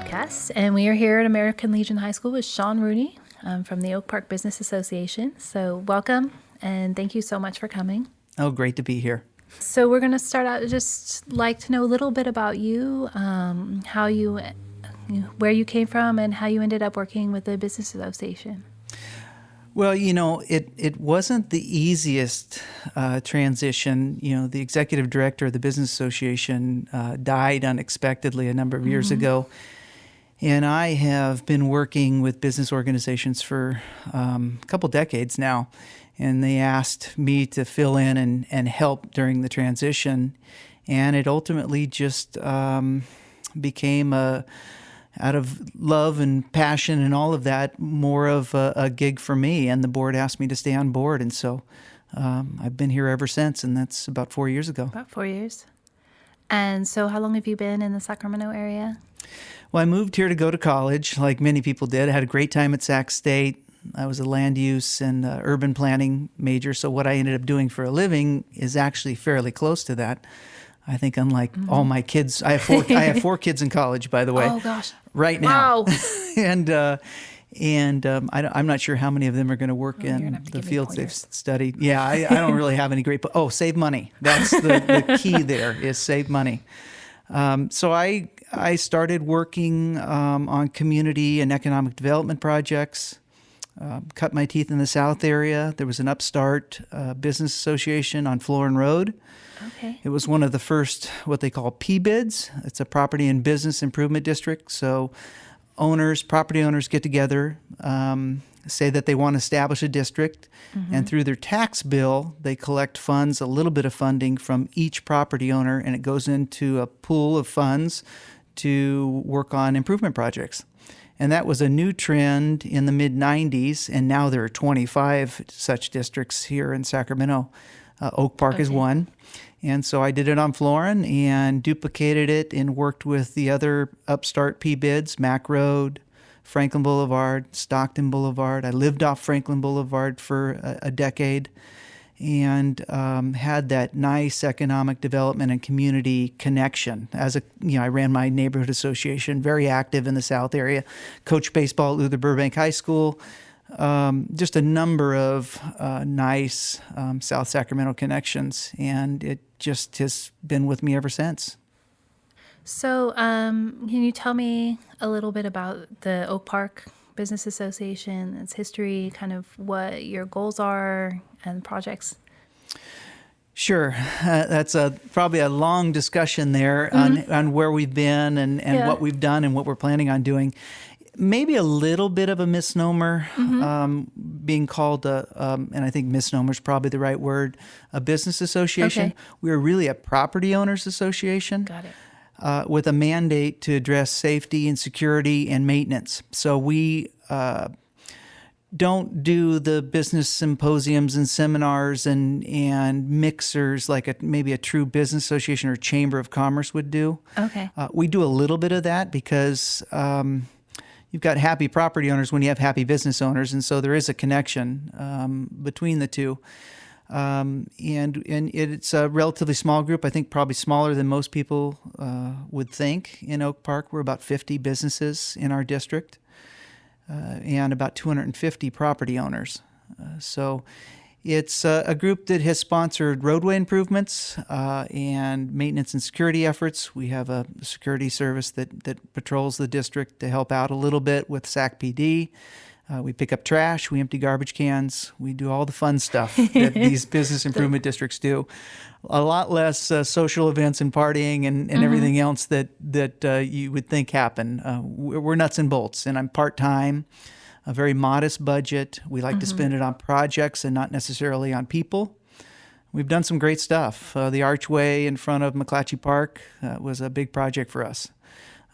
podcast, and we are here at American Legion High School with Seann Rooney from the Oak Park Business Association. So welcome, and thank you so much for coming. Oh, great to be here. So we're going to start out, just like to know a little bit about you, how you, where you came from, and how you ended up working with the Business Association. Well, it wasn't the easiest transition. The executive director of the Business Association died unexpectedly a number of years ago. And I have been working with business organizations for a couple decades now. And they asked me to fill in and help during the transition. And it ultimately just became out of love and passion and all of that, more of a gig for me. And the board asked me to stay on board. And so I've been here ever since, and that's about 4 years ago. About 4 years. And so how long have you been in the Sacramento area? Well, I moved here to go to college, like many people did. I had a great time at Sac State. I was a land use and urban planning major. So what I ended up doing for a living is actually fairly close to that. I think unlike all my kids, I have four kids in college, by the way. Oh, gosh. Right now. Wow. and I'm not sure how many of them are going to work in the fields they've studied. Yeah, I don't really have any great, save money. That's the key there is save money. So I started working on community and economic development projects, cut my teeth in the South area. There was an upstart business association on Florin Road. Okay. It was one of the first, what they call P-bids. It's a property and business improvement district. So property owners get together, say that they want to establish a district, and through their tax bill, they collect funds, a little bit of funding from each property owner, and it goes into a pool of funds to work on improvement projects. And that was a new trend in the mid-'90s, and now there are 25 such districts here in Sacramento. Oak Park is one. And so I did it on Florin and duplicated it and worked with the other upstart P-bids, Mack Road, Franklin Boulevard, Stockton Boulevard. I lived off Franklin Boulevard for a decade and had that nice economic development and community connection. I ran my neighborhood association, very active in the South area, coached baseball at Luther Burbank High School. Just a number of nice South Sacramento connections, and it just has been with me ever since. So can you tell me a little bit about the Oak Park Business Association, its history, kind of what your goals are and projects? Sure. That's probably a long discussion there on where we've been and what we've done and what we're planning on doing. Maybe a little bit of a misnomer being called, and I think misnomer is probably the right word, a business association. Okay. We're really a property owners association. Got it. With a mandate to address safety and security and maintenance. So we don't do the business symposiums and seminars and mixers like maybe a true business association or chamber of commerce would do. Okay. We do a little bit of that because you've got happy property owners when you have happy business owners, and so there is a connection between the two. And it's a relatively small group. I think probably smaller than most people would think. In Oak Park, we're about 50 businesses in our district and about 250 property owners. So it's a group that has sponsored roadway improvements and maintenance and security efforts. We have a security service that patrols the district to help out a little bit with SAC PD. We pick up trash, we empty garbage cans, we do all the fun stuff that these business improvement districts do. A lot less social events and partying and everything else that you would think happen. We're nuts and bolts, and I'm part-time, a very modest budget. We like to spend it on projects and not necessarily on people. We've done some great stuff. The archway in front of McClatchy Park was a big project for us.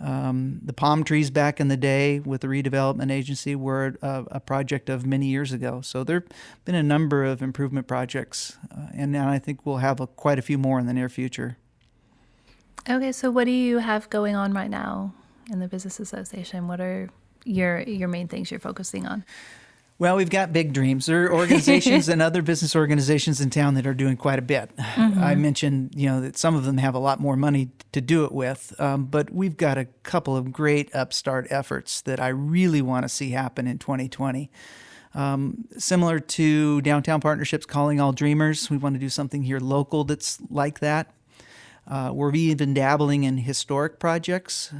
The palm trees back in the day with the redevelopment agency were a project of many years ago. So there have been a number of improvement projects, and I think we'll have quite a few more in the near future. Okay, so what do you have going on right now in the Business Association? What are your main things you're focusing on? Well, we've got big dreams. There are organizations and other business organizations in town that are doing quite a bit. I mentioned, that some of them have a lot more money to do it with, but we've got a couple of great upstart efforts that I really want to see happen in 2020. Similar to Downtown Partnerships Calling All Dreamers, we want to do something here local that's like that. We're even dabbling in historic projects.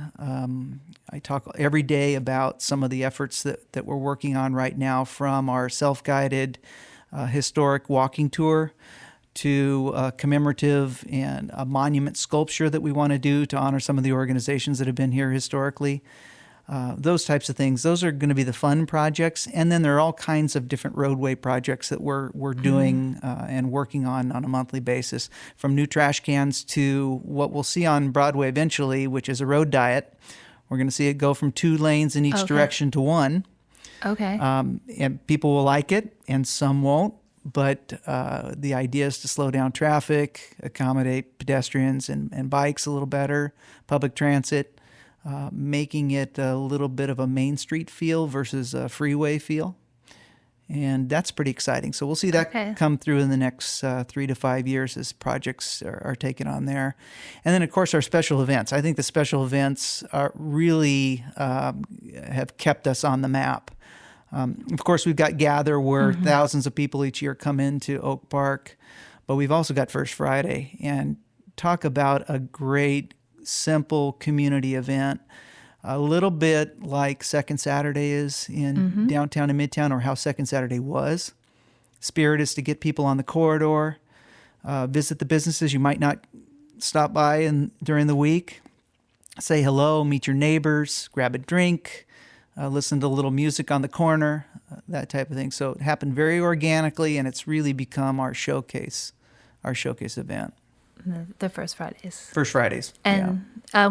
I talk every day about some of the efforts that we're working on right now, from our self-guided historic walking tour to a commemorative and a monument sculpture that we want to do to honor some of the organizations that have been here historically. Those types of things. Those are going to be the fun projects. And then there are all kinds of different roadway projects that we're doing and working on a monthly basis, from new trash cans to what we'll see on Broadway eventually, which is a road diet. We're going to see it go from 2 lanes in each direction to 1. Okay. And people will like it and some won't. But the idea is to slow down traffic, accommodate pedestrians and bikes a little better, public transit. Making it a little bit of a Main Street feel versus a freeway feel. And that's pretty exciting. So we'll see that come through in the next 3 to 5 years as projects are taken on there. And then, of course, our special events. I think the special events are really have kept us on the map. Of course, we've got Gather, where thousands of people each year come into Oak Park. But we've also got First Friday. And talk about a great, simple community event, a little bit like Second Saturday is in downtown and Midtown, or how Second Saturday was. Spirit is to get people on the corridor, visit the businesses you might not stop by during the week, say hello, meet your neighbors, grab a drink, listen to a little music on the corner, that type of thing. So it happened very organically, and it's really become our showcase event. The First Fridays. First Fridays. And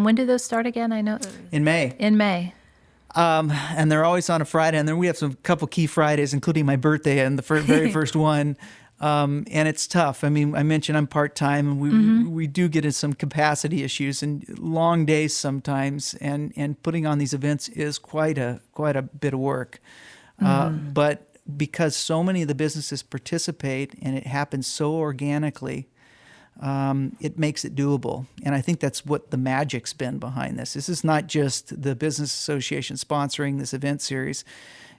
when do those start again? I know. In May. In May. And they're always on a Friday. And then we have some couple key Fridays, including my birthday and the very first one. And it's tough. I mean, I mentioned I'm part-time, and we do get in some capacity issues and long days sometimes. And putting on these events is quite a bit of work. But because so many of the businesses participate and it happens so organically, it makes it doable. And I think that's what the magic's been behind this. This is not just the business association sponsoring this event series.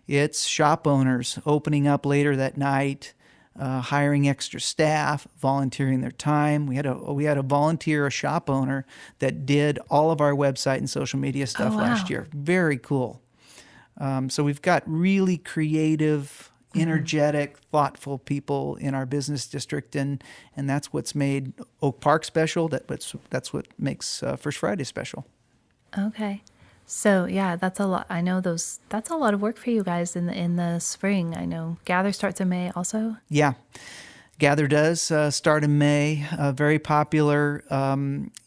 It's shop owners opening up later that night, hiring extra staff, volunteering their time. We had a volunteer, a shop owner, that did all of our website and social media stuff last year. Very cool. So we've got really creative, energetic, thoughtful people in our business district, and that's what's made Oak Park special. That's what makes First Friday special. Okay, so yeah, that's a lot. I know that's a lot of work for you guys in the spring. I know Gather starts in May also. Yeah. Gather does start in May, very popular. A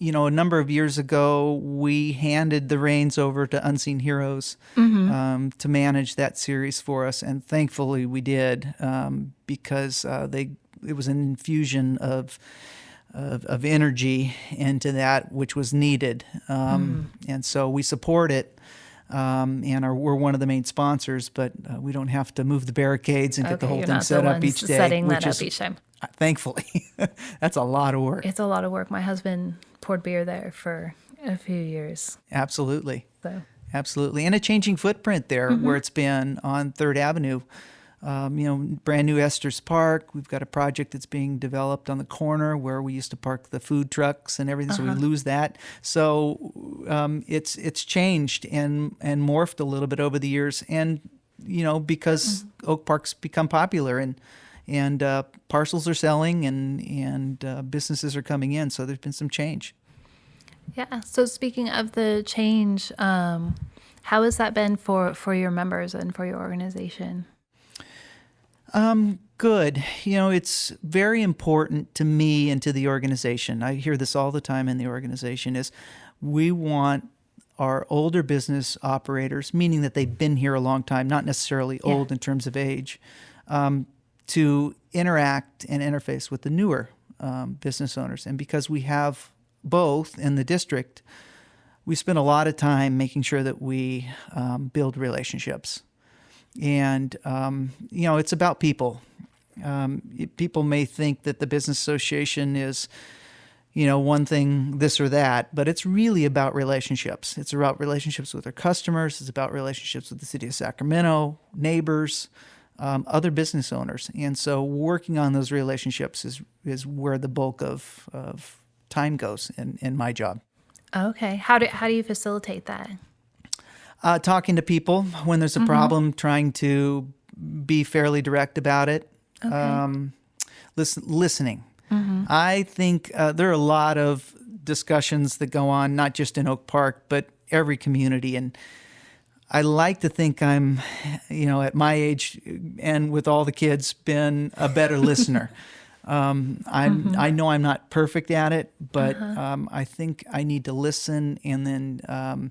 number of years ago, we handed the reins over to Unseen Heroes to manage that series for us, and thankfully we did, because it was an infusion of energy into that, which was needed, and so we support it. We're one of the main sponsors, but we don't have to move the barricades and get the whole thing set up each day. Setting that up each time. Thankfully, that's a lot of work. It's a lot of work. My husband poured beer there for a few years. Absolutely. Absolutely. And a changing footprint there where it's been on 3rd Avenue. Brand new Estes Park. We've got a project that's being developed on the corner where we used to park the food trucks and everything, so we lose that. So it's changed and morphed a little bit over the years, and because Oak Park's become popular and parcels are selling and businesses are coming in, so there's been some change. Yeah. So speaking of the change, how has that been for your members and for your organization? Good. It's very important to me and to the organization. I hear this all the time in the organization is we want our older business operators, meaning that they've been here a long time, not necessarily old in terms of age, to interact and interface with the newer business owners. And because we have both in the district, we spend a lot of time making sure that we build relationships. And, it's about people. People may think that the business association is, one thing, this or that, but it's really about relationships. It's about relationships with our customers. It's about relationships with the city of Sacramento, neighbors, other business owners. And so working on those relationships is where the bulk of time goes in my job. Okay. How do you facilitate that? Talking to people when there's a problem, trying to be fairly direct about it. Okay. Listening. I think there are a lot of discussions that go on, not just in Oak Park, but every community. And I like to think I'm, at my age and with all the kids, been a better listener. I know I'm not perfect at it, but I think I need to listen and then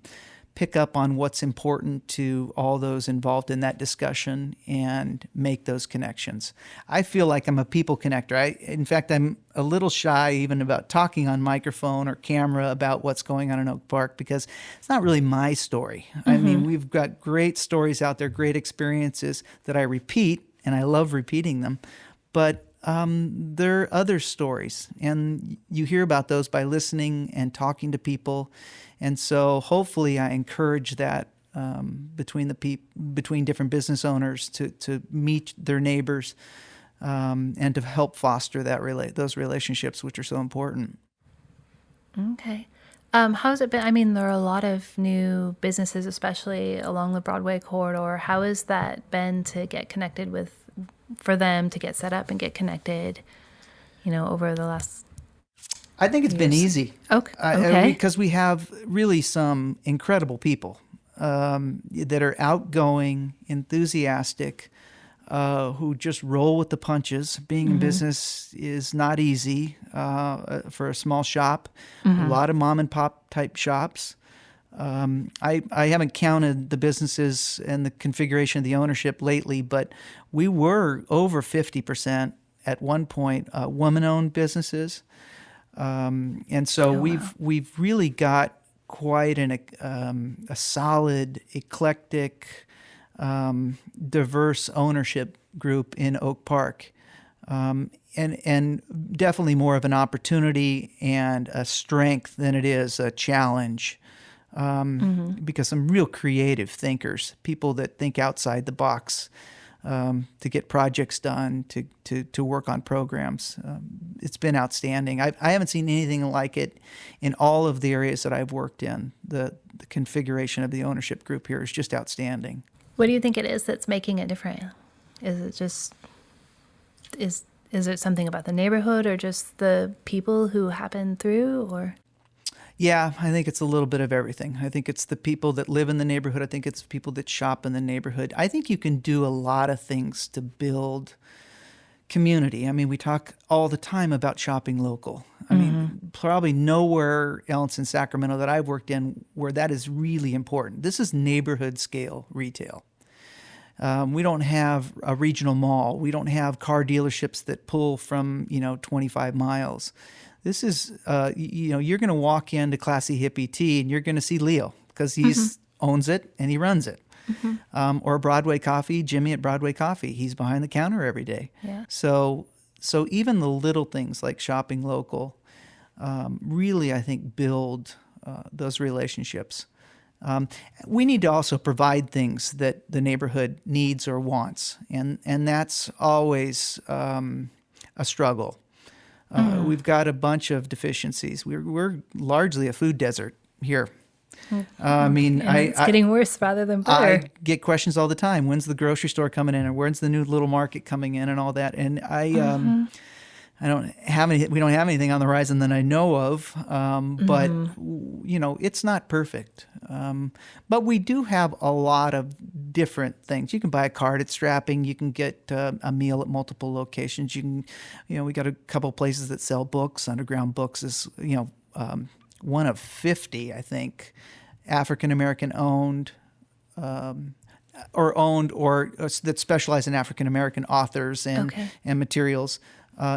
pick up on what's important to all those involved in that discussion and make those connections. I feel like I'm a people connector. In fact, I'm a little shy even about talking on microphone or camera about what's going on in Oak Park because it's not really my story. I mean, we've got great stories out there, great experiences that I repeat, and I love repeating them. But there are other stories, and you hear about those by listening and talking to people. And so hopefully I encourage that between different business owners to meet their neighbors and to help foster those relationships, which are so important. Okay. How's it been? I mean, there are a lot of new businesses, especially along the Broadway corridor. How has that been to get connected for them to get set up and get connected, over the last I think it's been years? easy. Okay. Because we have really some incredible people that are outgoing, enthusiastic, who just roll with the punches. Being in business is not easy for a small shop. A lot of mom and pop type shops. I haven't counted the businesses and the configuration of the ownership lately, but we were over 50% at one point woman-owned businesses. And so we've really got quite a solid, eclectic, diverse ownership group in Oak Park, and definitely more of an opportunity and a strength than it is a challenge. Because some real creative thinkers, people that think outside the box. To get projects done, to work on programs. It's been outstanding. I haven't seen anything like it in all of the areas that I've worked in. The configuration of the ownership group here is just outstanding. What do you think it is that's making it different? Is it just is it something about the neighborhood or just the people who happen through, or? Yeah, I think it's a little bit of everything. I think it's the people that live in the neighborhood. I think it's people that shop in the neighborhood. I think you can do a lot of things to build community. I mean, we talk all the time about shopping local. I mean, probably nowhere else in Sacramento that I've worked in where that is really important. This is neighborhood scale retail. We don't have a regional mall. We don't have car dealerships that pull from, 25 miles. This is, you're going to walk into Classy Hippie Tea and you're going to see Leo because he owns it and he runs it. Or Broadway Coffee, Jimmy at Broadway Coffee. He's behind the counter every day. Yeah. So even the little things like shopping local really, I think, build those relationships. We need to also provide things that the neighborhood needs or wants, and that's always a struggle. We've got a bunch of deficiencies. We're largely a food desert here. I mean, it's getting worse rather than better. I get questions all the time. When's the grocery store coming in, or when's the new little market coming in, and all that. And I don't have any. We don't have anything on the horizon that I know of. But it's not perfect. But we do have a lot of different things. You can buy a card at Strapping. You can get a meal at multiple locations. You can, we got a couple places that sell books. Underground Books is, one of 50, I think, African American owned, or that specialize in African American authors and materials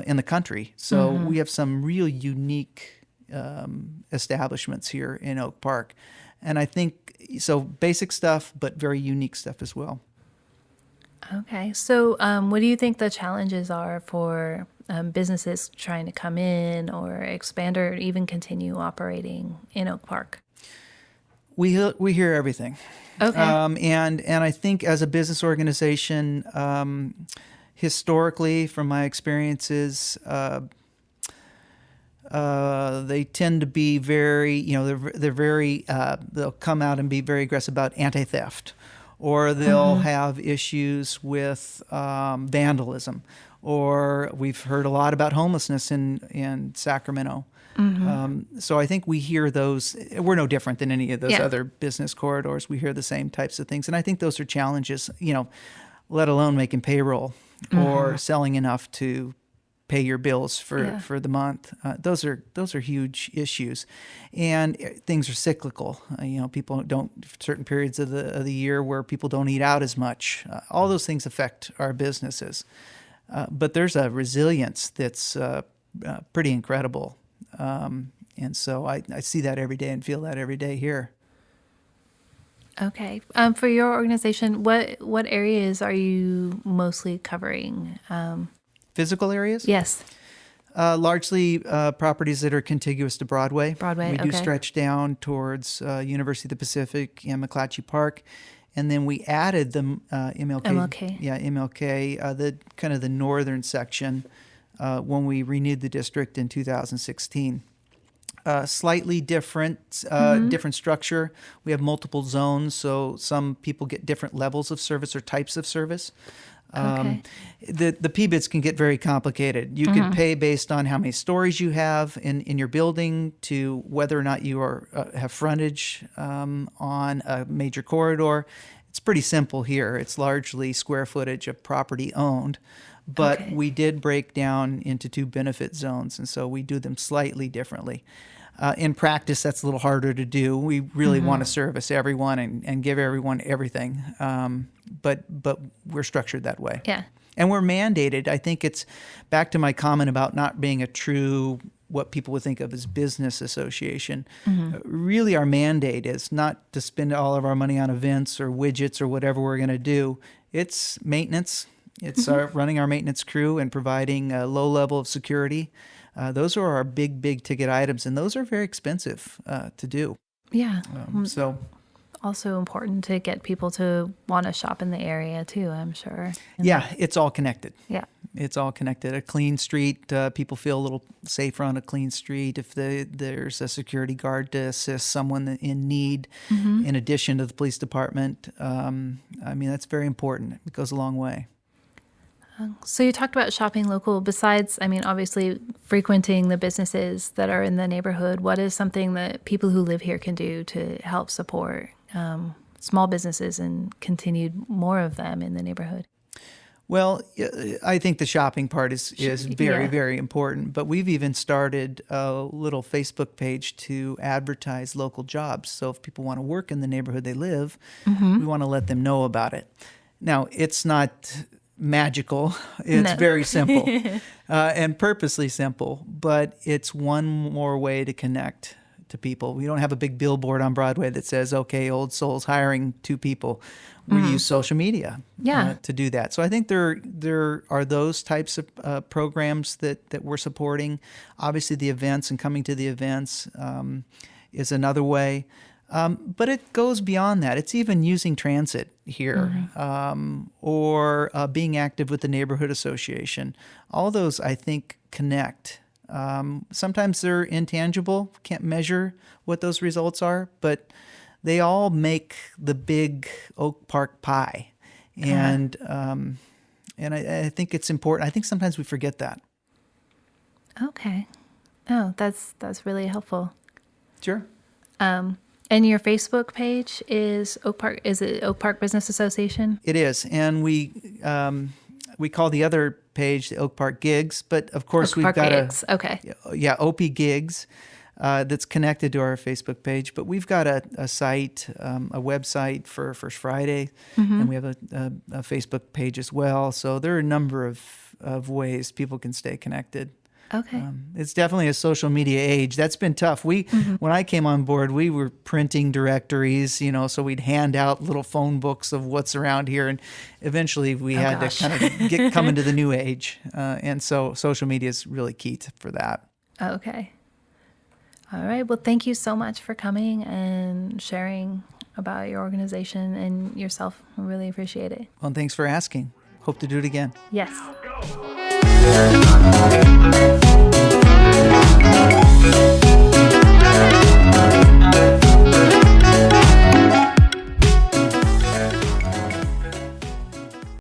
in the country. So we have some real unique establishments here in Oak Park. And I think, so basic stuff, but very unique stuff as well. Okay. So, what do you think the challenges are for businesses trying to come in or expand or even continue operating in Oak Park? We hear everything. Okay. And I think as a business organization, historically, from my experiences, they tend to be very, they're very, they'll come out and be very aggressive about anti-theft, or they'll have issues with vandalism, or we've heard a lot about homelessness in Sacramento. So I think we hear those. We're no different than any of those Yeah. other business corridors. We hear the same types of things, and I think those are challenges. Let alone making payroll or selling enough to pay your bills for the month. Those are huge issues, and things are cyclical. People don't certain periods of the year where people don't eat out as much. All those things affect our businesses, but there's a resilience that's pretty incredible. And so I see that every day and feel that every day here. Okay. For your organization, what areas are you mostly covering? Physical areas? Yes. Largely properties that are contiguous to Broadway. Broadway, We do okay. stretch down towards University of the Pacific and McClatchy Park. And then we added the MLK. MLK. Yeah, MLK, the kind of the northern section when we renewed the district in 2016. Slightly different different structure. We have multiple zones, so some people get different levels of service or types of service. Okay. The P-bids can get very complicated. You can pay based on how many stories you have in your building, to whether or not you have frontage on a major corridor. It's pretty simple here. It's largely square footage of property owned. But Okay. we did break down into 2 benefit zones, and so we do them slightly differently. In practice, that's a little harder to do. We really want to service everyone and give everyone everything, but we're structured that way. Yeah. And we're mandated. I think it's back to my comment about not being a true, what people would think of as business association. Really, our mandate is not to spend all of our money on events or widgets or whatever we're going to do. It's maintenance. It's running our maintenance crew and providing a low level of security. Those are our big ticket items, and those are very expensive to do. Yeah. So Also important to get people to want to shop in the area too, I'm sure. yeah, it's all connected. Yeah. It's all connected. A clean street, people feel a little safer on a clean street if there's a security guard to assist someone in need, in addition to the police department. That's very important. It goes a long way. So you talked about shopping local. Besides, obviously frequenting the businesses that are in the neighborhood, what is something that people who live here can do to help support small businesses and continue more of them in the neighborhood? Well, I think the shopping part is very, Yeah. very important. But we've even started a little Facebook page to advertise local jobs. So if people want to work in the neighborhood they live, we want to let them know about it. Now, it's not magical. It's No. very simple and purposely simple, but it's one more way to connect to people. We don't have a big billboard on Broadway that says, okay, Old Soul's hiring 2 people. We use social media Yeah. to do that. So I think there are those types of programs that we're supporting. Obviously, the events and coming to the events is another way. But it goes beyond that. It's even using transit here or being active with the neighborhood association. All those, I think, connect. Sometimes they're intangible, can't measure what those results are, but they all make the big Oak Park pie. And I think it's important. I think sometimes we forget that. Okay. Oh, that's really helpful. Sure. And your Facebook page is Oak Park. Is it Oak Park Business Association? It is, and we call the other page the Oak Park Gigs, but of course Oak we've Park got Gigs. Okay. OP Gigs that's connected to our Facebook page. But we've got a site, a website for First Friday, and we have a Facebook page as well. So there are a number of ways people can stay connected. Okay. It's definitely a social media age. That's been tough. When I came on board, we were printing directories, so we'd hand out little phone books of what's around here, and eventually we had gosh. to kind of come into the new age, and so social media is really key for that. Okay. All right. Well, thank you so much for coming and sharing about your organization and yourself. I really appreciate it. Well, thanks for asking. Hope to do it again. Yes. Go.